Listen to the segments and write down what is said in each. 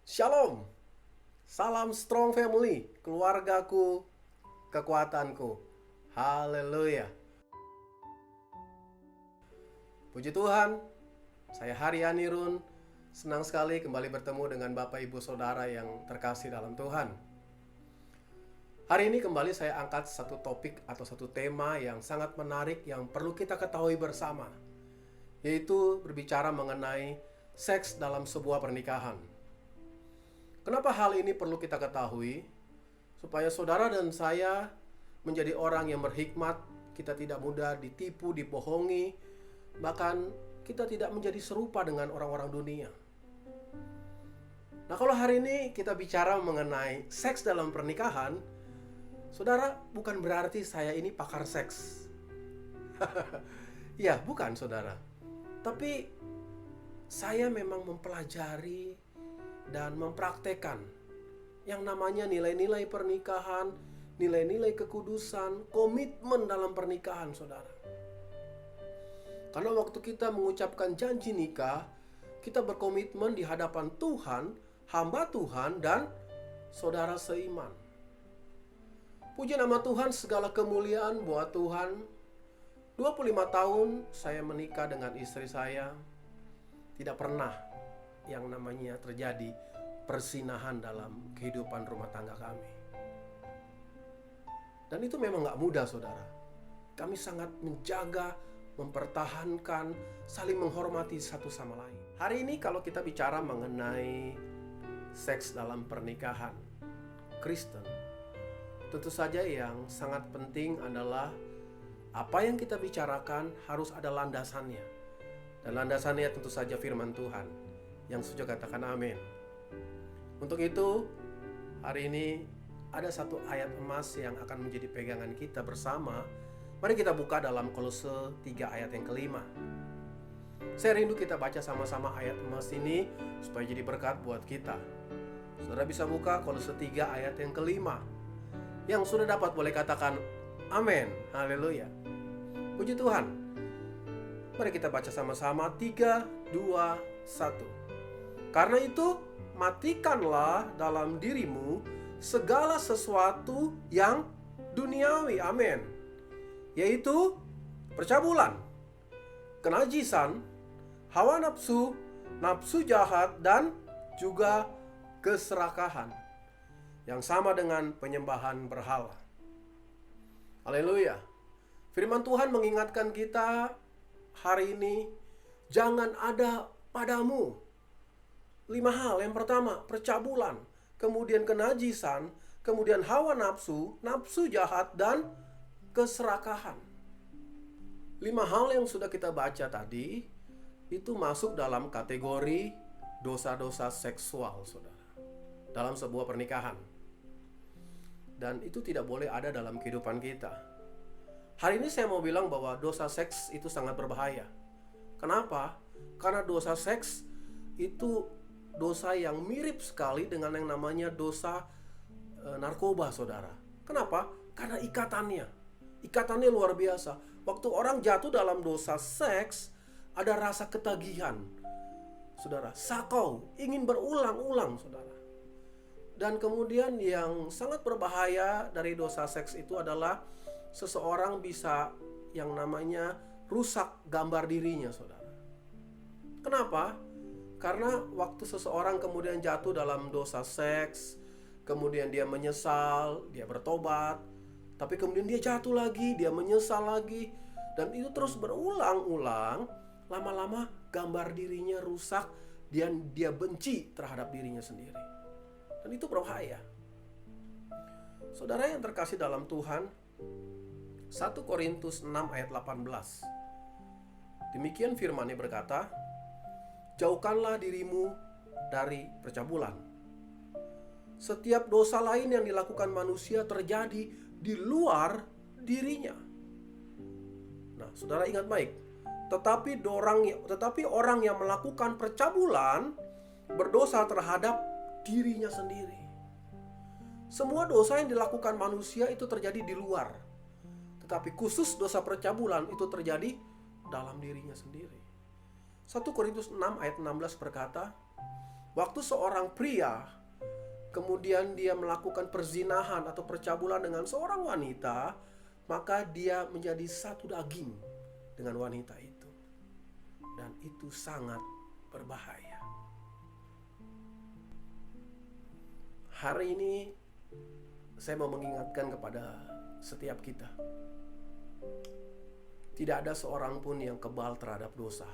Shalom, salam strong family, keluargaku, kekuatanku. Haleluya. Puji Tuhan, saya Haryani Run. Senang sekali kembali bertemu dengan Bapak Ibu Saudara yang terkasih dalam Tuhan. Hari ini kembali saya angkat satu topik atau satu tema yang sangat menarik yang perlu kita ketahui bersama, yaitu berbicara mengenai seks dalam sebuah pernikahan. Kenapa hal ini perlu kita ketahui? Supaya saudara dan saya menjadi orang yang berhikmat, kita tidak mudah ditipu, dibohongi, bahkan kita tidak menjadi serupa dengan orang-orang dunia. Nah, kalau hari ini kita bicara mengenai seks dalam pernikahan, saudara, bukan berarti saya ini pakar seks. Ya, bukan saudara. Tapi saya memang mempelajari dan mempraktekkan yang namanya nilai-nilai pernikahan, nilai-nilai kekudusan, komitmen dalam pernikahan, saudara. Karena waktu kita mengucapkan janji nikah, kita berkomitmen di hadapan Tuhan, hamba Tuhan, dan saudara seiman. Puji nama Tuhan, segala kemuliaan buat Tuhan. 25 tahun saya menikah dengan istri saya. Tidak pernah yang namanya terjadi persinahan dalam kehidupan rumah tangga kami. Dan itu memang gak mudah, saudara. Kami sangat menjaga, mempertahankan, saling menghormati satu sama lain. Hari ini kalau kita bicara mengenai seks dalam pernikahan Kristen, tentu saja yang sangat penting adalah apa yang kita bicarakan harus ada landasannya. Dan landasannya tentu saja firman Tuhan. Yang setuju katakan amin. Untuk itu, hari ini ada satu ayat emas yang akan menjadi pegangan kita bersama. Mari kita buka dalam Kolose 3 ayat yang kelima. Saya rindu kita baca sama-sama ayat emas ini supaya jadi berkat buat kita. Saudara bisa buka Kolose 3 ayat yang kelima. Yang sudah dapat boleh katakan amin. Haleluya. Puji Tuhan. Mari kita baca sama-sama. 3, 2, 1. Karena itu, matikanlah dalam dirimu segala sesuatu yang duniawi, amin. Yaitu percabulan, kenajisan, hawa nafsu, nafsu jahat, dan juga keserakahan, yang sama dengan penyembahan berhala. Haleluya. Firman Tuhan mengingatkan kita hari ini, jangan ada padamu 5 hal. Yang pertama, percabulan, kemudian kenajisan, kemudian hawa nafsu, nafsu jahat, dan keserakahan. 5 hal yang sudah kita baca tadi itu masuk dalam kategori dosa-dosa seksual, saudara, dalam sebuah pernikahan. Dan itu tidak boleh ada dalam kehidupan kita. Hari ini saya mau bilang bahwa dosa seks itu sangat berbahaya. Kenapa? Karena dosa seks itu dosa yang mirip sekali dengan yang namanya dosa narkoba, saudara. Kenapa? Karena ikatannya luar biasa. Waktu orang jatuh dalam dosa seks, ada rasa ketagihan, saudara, sakau, ingin berulang-ulang, saudara. Dan kemudian yang sangat berbahaya dari dosa seks itu adalah seseorang bisa yang namanya rusak gambar dirinya, saudara. Kenapa? Karena waktu seseorang kemudian jatuh dalam dosa seks, kemudian dia menyesal, dia bertobat, tapi kemudian dia jatuh lagi, dia menyesal lagi, dan itu terus berulang-ulang. Lama-lama gambar dirinya rusak, dan dia benci terhadap dirinya sendiri. Dan itu berbahaya. Saudara yang terkasih dalam Tuhan, 1 Korintus 6 ayat 18. Demikian firman-Nya berkata, jauhkanlah dirimu dari percabulan. Setiap dosa lain yang dilakukan manusia terjadi di luar dirinya. Nah, saudara ingat baik. Tetapi orang yang melakukan percabulan berdosa terhadap dirinya sendiri. Semua dosa yang dilakukan manusia itu terjadi di luar. Tetapi khusus dosa percabulan itu terjadi dalam dirinya sendiri. 1 Korintus 6 ayat 16 berkata, Waktu seorang pria kemudian dia melakukan perzinahan atau percabulan dengan seorang wanita, maka dia menjadi satu daging dengan wanita itu. Dan itu sangat berbahaya. Hari ini saya mau mengingatkan kepada setiap kita. Tidak ada seorang pun yang kebal terhadap dosa.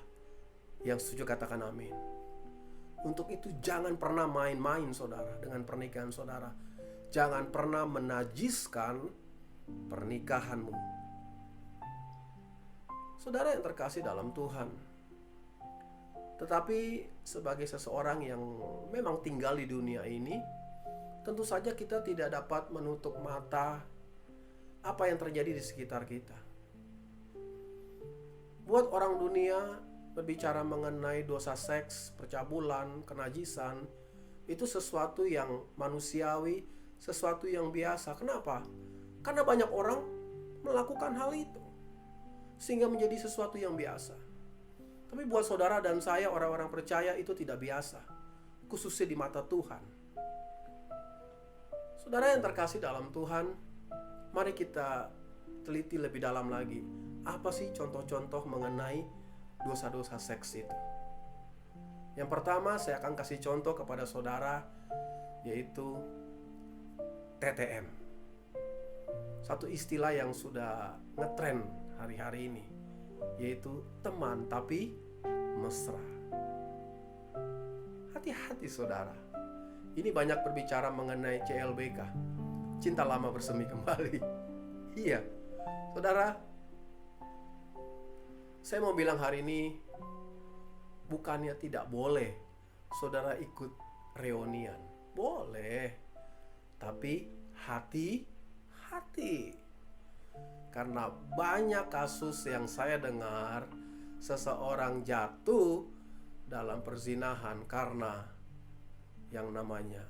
Yang setuju katakan amin. Untuk itu jangan pernah main-main saudara dengan pernikahan saudara. Jangan pernah menajiskan pernikahanmu. Saudara yang terkasih dalam Tuhan. Tetapi sebagai seseorang yang memang tinggal di dunia ini, tentu saja kita tidak dapat menutup mata apa yang terjadi di sekitar kita. Buat orang dunia, berbicara mengenai dosa seks, percabulan, kenajisan, itu sesuatu yang manusiawi, sesuatu yang biasa. Kenapa? Karena banyak orang melakukan hal itu, sehingga menjadi sesuatu yang biasa. Tapi buat saudara dan saya, orang-orang percaya, itu tidak biasa, khususnya di mata Tuhan. Saudara yang terkasih dalam Tuhan, mari kita teliti lebih dalam lagi. Apa sih contoh-contoh mengenai dosa-dosa seks itu? Yang pertama saya akan kasih contoh kepada saudara, yaitu TTM. Satu istilah yang sudah ngetren hari-hari ini, yaitu teman tapi mesra. Hati-hati saudara. Ini banyak berbicara mengenai CLBK, cinta lama bersemi kembali. Iya, saudara, saya mau bilang hari ini, bukannya tidak boleh saudara ikut reunian. Boleh, tapi hati-hati. Karena banyak kasus yang saya dengar, seseorang jatuh dalam perzinahan karena yang namanya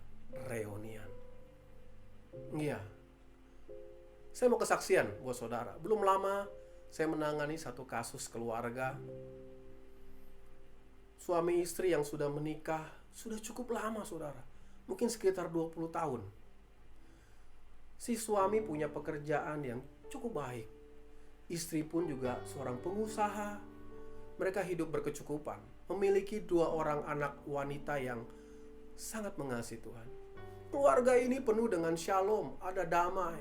reunian. Iya, saya mau kesaksian buat saudara. Belum lama saya menangani satu kasus keluarga. Suami istri yang sudah menikah sudah cukup lama saudara, mungkin sekitar 20 tahun. Si suami punya pekerjaan yang cukup baik. Istri pun juga seorang pengusaha. Mereka hidup berkecukupan, memiliki 2 orang anak wanita yang sangat mengasihi Tuhan. Keluarga ini penuh dengan shalom, ada damai.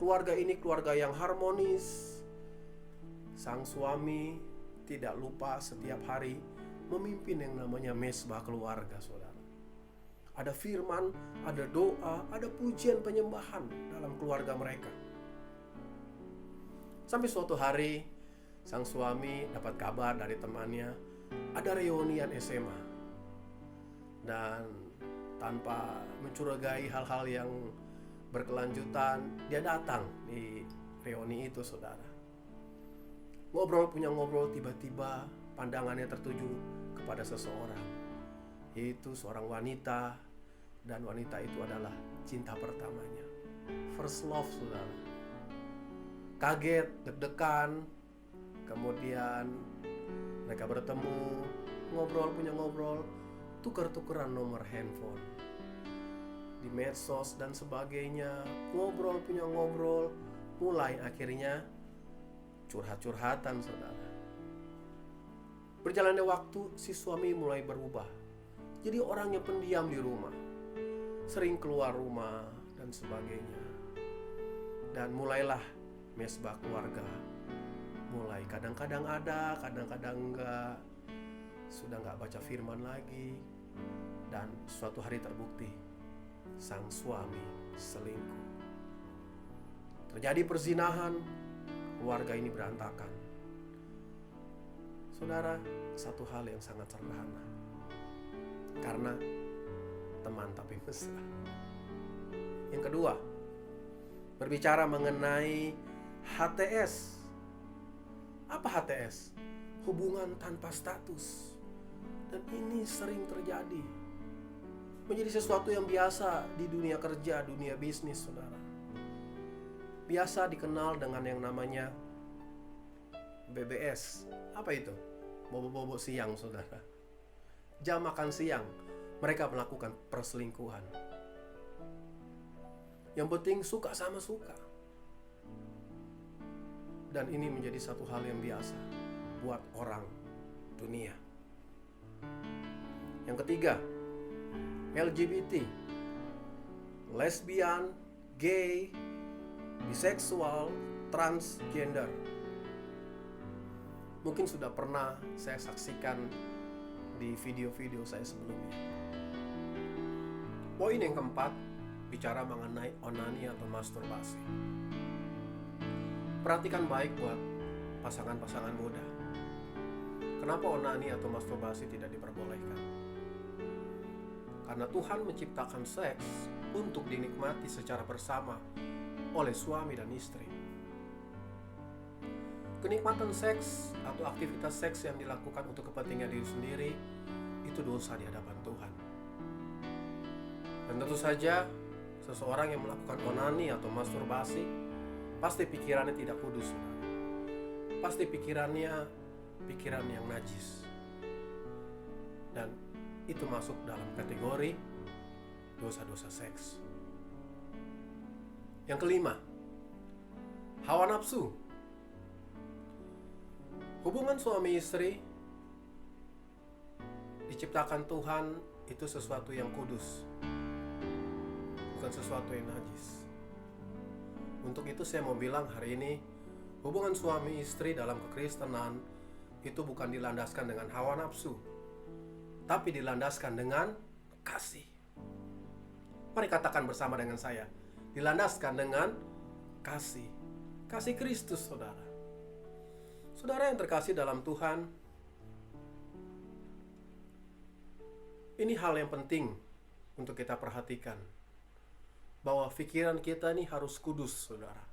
Keluarga ini keluarga yang harmonis. Sang suami tidak lupa setiap hari memimpin yang namanya mesbah keluarga saudara. Ada firman, ada doa, ada pujian penyembahan dalam keluarga mereka. Sampai suatu hari sang suami dapat kabar dari temannya ada reunian SMA. Dan tanpa mencurigai hal-hal yang berkelanjutan, dia datang di reuni itu saudara. Ngobrol punya ngobrol, tiba-tiba pandangannya tertuju kepada seseorang, yaitu seorang wanita. Dan wanita itu adalah cinta pertamanya, first love saudara. Kaget, deg-degan. Kemudian mereka bertemu, ngobrol punya ngobrol, tukar-tukaran nomor handphone di medsos dan sebagainya. Ngobrol punya ngobrol, mulai akhirnya curhat-curhatan saudara. Berjalannya waktu, si suami mulai berubah. Jadi orang yang pendiam di rumah, sering keluar rumah dan sebagainya. Dan mulailah mesbah keluarga. Mulai kadang-kadang ada, kadang-kadang enggak. Sudah enggak baca firman lagi. Dan suatu hari terbukti sang suami selingkuh. Terjadi perzinahan, keluarga ini berantakan. Saudara, satu hal yang sangat sederhana. Karena teman tapi mesra. Yang kedua, berbicara mengenai HTS. Apa HTS? Hubungan tanpa status. Dan ini sering terjadi. Menjadi sesuatu yang biasa di dunia kerja, dunia bisnis, saudara. Biasa dikenal dengan yang namanya BBS. Apa itu? Bobo-bobo siang, saudara. Jam makan siang. mereka melakukan perselingkuhan. Yang penting suka sama suka. Dan ini menjadi satu hal yang biasa buat orang dunia. Yang ketiga, LGBT, lesbian, gay, biseksual, transgender. Mungkin sudah pernah saya saksikan di video-video saya sebelumnya. Poin yang keempat, bicara mengenai onani atau masturbasi. Perhatikan baik buat pasangan-pasangan muda. Kenapa onani atau masturbasi tidak diperbolehkan? Karena Tuhan menciptakan seks untuk dinikmati secara bersama oleh suami dan istri. Kenikmatan seks atau aktivitas seks yang dilakukan untuk kepentingan diri sendiri itu dosa di hadapan Tuhan. Dan tentu saja seseorang yang melakukan onani atau masturbasi pasti pikirannya tidak kudus. Pasti pikirannya pikiran yang najis. Dan itu masuk dalam kategori dosa-dosa seks. Yang kelima, hawa nafsu. Hubungan suami istri diciptakan Tuhan itu sesuatu yang kudus, bukan sesuatu yang najis. Untuk itu saya mau bilang hari ini, hubungan suami istri dalam kekristenan itu bukan dilandaskan dengan hawa nafsu, tapi dilandaskan dengan kasih. Mari katakan bersama dengan saya, dilandaskan dengan kasih. Kasih Kristus, saudara. Saudara yang terkasih dalam Tuhan, ini hal yang penting untuk kita perhatikan. Bahwa pikiran kita ini harus kudus, saudara.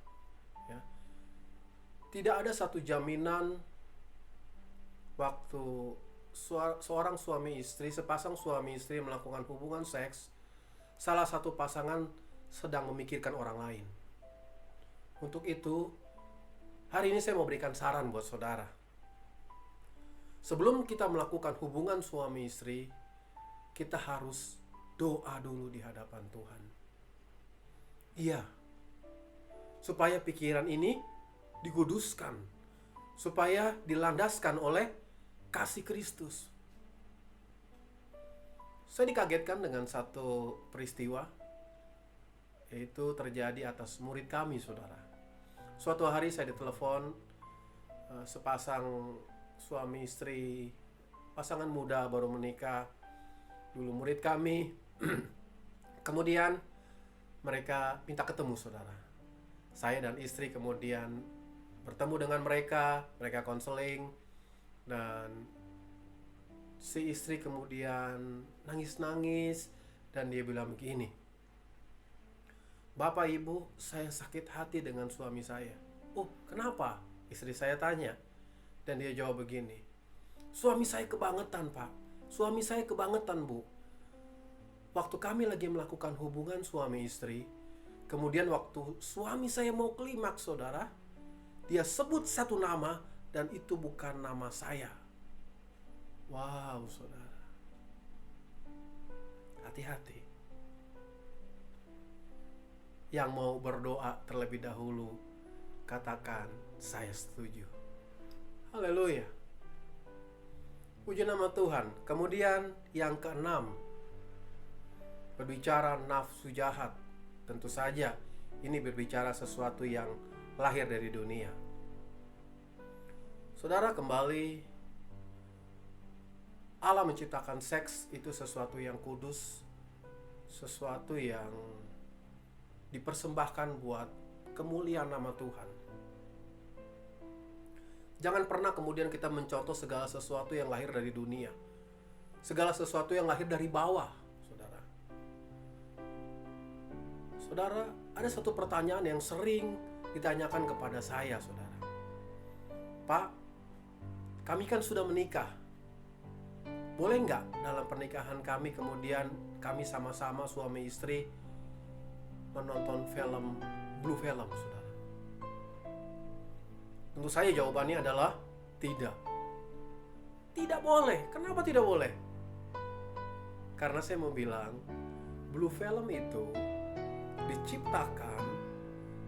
Ya. Tidak ada satu jaminan waktu seorang suami istri, sepasang suami istri melakukan hubungan seks, salah satu pasangan sedang memikirkan orang lain. Untuk itu, hari ini saya mau berikan saran buat saudara. Sebelum kita melakukan hubungan suami istri, kita harus doa dulu di hadapan Tuhan. Iya, supaya pikiran ini dikuduskan, supaya dilandaskan oleh kasih Kristus. Saya dikagetkan dengan satu peristiwa, yaitu terjadi atas murid kami, saudara. Suatu hari saya ditelepon sepasang suami istri, pasangan muda baru menikah, dulu murid kami. Kemudian mereka minta ketemu, saudara. Saya dan istri kemudian bertemu dengan mereka konseling, dan si istri kemudian nangis-nangis, dan dia bilang begini, "Bapak Ibu, saya sakit hati dengan suami saya." "Oh, kenapa?" istri saya tanya. Dan dia jawab begini, "Suami saya kebangetan, Pak. Suami saya kebangetan, Bu. Waktu kami lagi melakukan hubungan suami istri, kemudian waktu suami saya mau klimaks, saudara, dia sebut satu nama dan itu bukan nama saya." Wow, saudara. Hati-hati. Yang mau berdoa terlebih dahulu, katakan, "Saya setuju." Haleluya. Puji nama Tuhan. Kemudian yang keenam, berbicara nafsu jahat. Tentu saja ini berbicara sesuatu yang lahir dari dunia. Saudara, kembali, Allah menciptakan seks itu sesuatu yang kudus, sesuatu yang dipersembahkan buat kemuliaan nama Tuhan. Jangan pernah kemudian kita mencontoh segala sesuatu yang lahir dari dunia, segala sesuatu yang lahir dari bawah. Saudara, ada satu pertanyaan yang sering ditanyakan kepada saya, saudara. "Pak, kami kan sudah menikah. Boleh nggak dalam pernikahan kami kemudian kami sama-sama suami istri menonton film, blue film, saudara?" Tentu saja jawabannya adalah tidak. Tidak boleh. Kenapa tidak boleh? Karena saya mau bilang, Blue Film itu diciptakan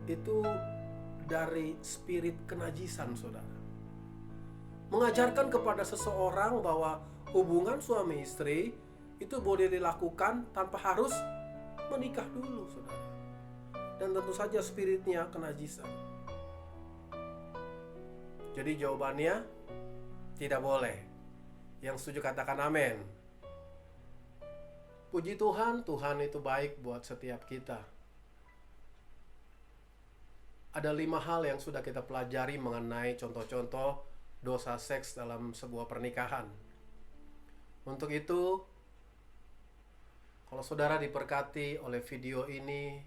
itu dari spirit kenajisan, saudara. Mengajarkan kepada seseorang bahwa hubungan suami istri itu boleh dilakukan tanpa harus menikah dulu, saudara. Dan tentu saja spiritnya kenajisan. Jadi jawabannya tidak boleh. Yang setuju katakan amin. Puji Tuhan, Tuhan itu baik buat setiap kita. Ada 5 hal yang sudah kita pelajari mengenai contoh-contoh dosa seks dalam sebuah pernikahan. Untuk itu, kalau saudara diberkati oleh video ini,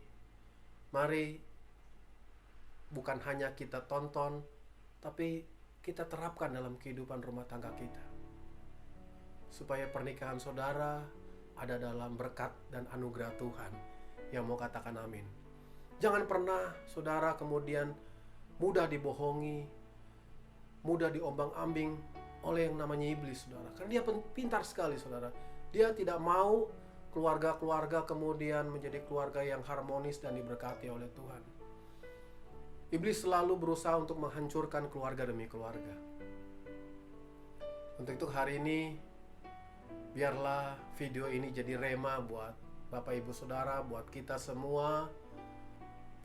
mari bukan hanya kita tonton, tapi kita terapkan dalam kehidupan rumah tangga kita. Supaya pernikahan saudara ada dalam berkat dan anugerah Tuhan. Yang mau katakan amin. Jangan pernah saudara kemudian mudah dibohongi, mudah diombang-ambing oleh yang namanya iblis, saudara. Karena dia pintar sekali, saudara. Dia tidak mau keluarga-keluarga kemudian menjadi keluarga yang harmonis dan diberkati oleh Tuhan. Iblis selalu berusaha untuk menghancurkan keluarga demi keluarga. Untuk itu hari ini, biarlah video ini jadi rema buat Bapak Ibu Saudara, buat kita semua.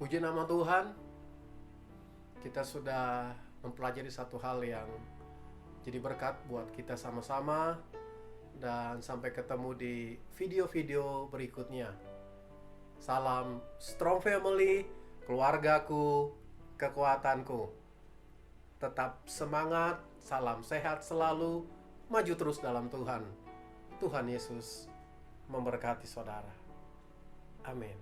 Puji nama Tuhan, kita sudah mempelajari satu hal yang jadi berkat buat kita sama-sama. Dan sampai ketemu di video-video berikutnya. Salam Strong Family, keluargaku, kekuatanku. Tetap semangat, salam sehat selalu, maju terus dalam Tuhan. Tuhan Yesus memberkati saudara. Amin.